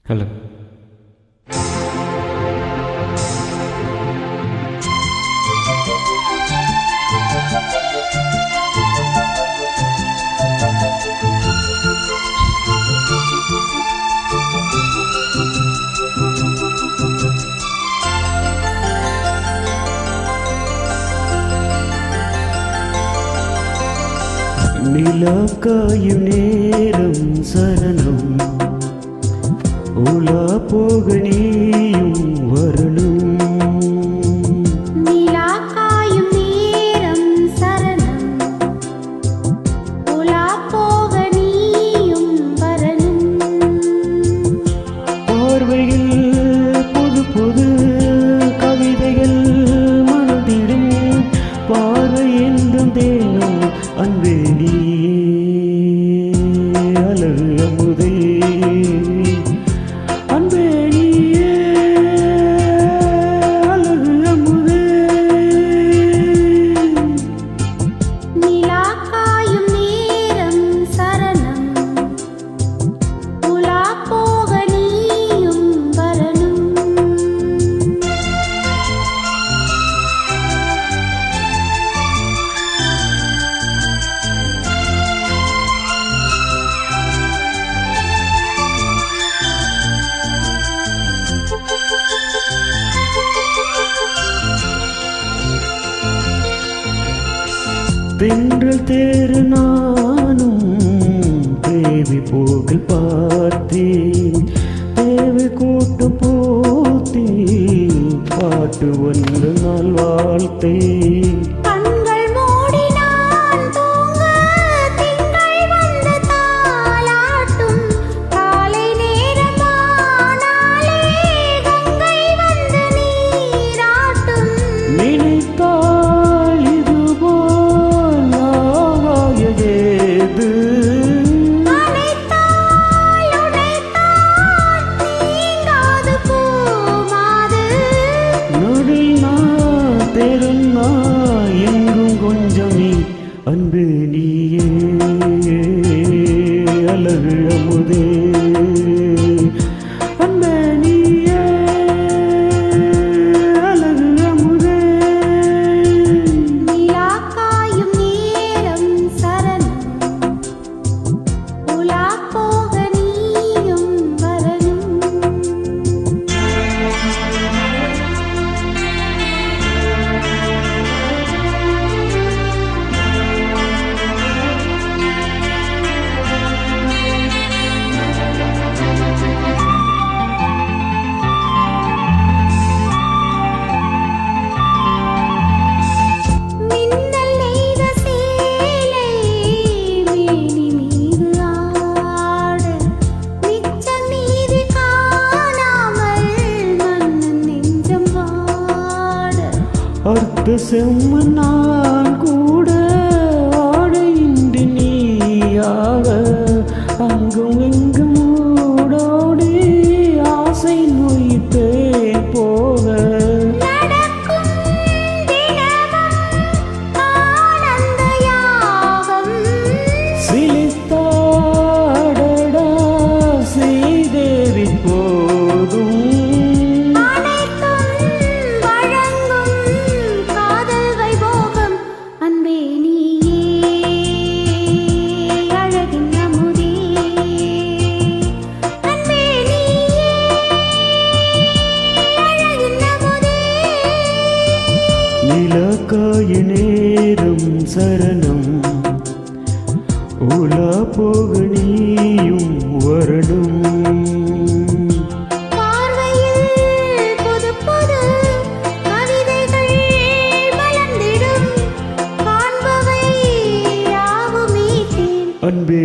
Hello. நிலா காயும் நேரம் சரணம், உலா போக நீயும் வரணும். நிலா காயும் நேரம் சரணம், உலா போக நீயும் வரணும். பார்வையில் புது புது கவிதைகள் மனதிடும், பார்வை என்றும் தேனும் அன்பே நீயே அழகு அமுதே, அன்பே நீயே அழகு அமுதே. நிலா காயும் நேரம் சரணம், உலா போக நீயும் வரணும். தென்றல் தேறு நானும் தேவி போகில் பார்த்தேன், தேவி கூட்டு போத்தேன், பாட்டு ஒன்று நாள் வாழ்த்தேன். கண்கள் மூடி நான் தூங்க திங்கள் வந்து தாலாட்டும், காலை நேரமானாலே கங்கை வந்து நீராட்டும். நினைத்தால் இதுபோல் ஆவாயது, அனைத்தால் உடைத்தால் நீங்காது பூமாது. நடுநா தெருநா எங்கும் கொஞ்சம் நீ அன்பு நீயே அழகு அமுதே, அன்பே நீயே அழகு அமுதே. நிலா காயும் நேரம் சரணம், உலா போக நீயும் வரணும். மின்னல் நெய்த சேலை மேனி மீது ஆட, மிச்சம் மீதி காணாமல் மன்னன் நெஞ்சம் வாட. அர்த்த செம்மன் நான் கூட ஆடையின்றி நீயாக, அங்கும் எங்கும் ஓடோடி ஆசை நொய்த்தேன் போக. நடக்கும் தினமும் ஆனந்த யாகம், சிலித்தாடடா ஸ்ரீதேவி போதும், அனைத்தும் வழங்கும் காதல் வைபோகம். அன்பே நீயே அழகின் அமுதே, அன்பே நீயே அழகின் அமுதே. நிலக்காய நேரம் சரணம், உலா போக நீயும் வரணும். பார்வையில் புது புது கவிதைகள் மலர்ந்திடும், காண்பவை யாவுமே தேன். அன்பே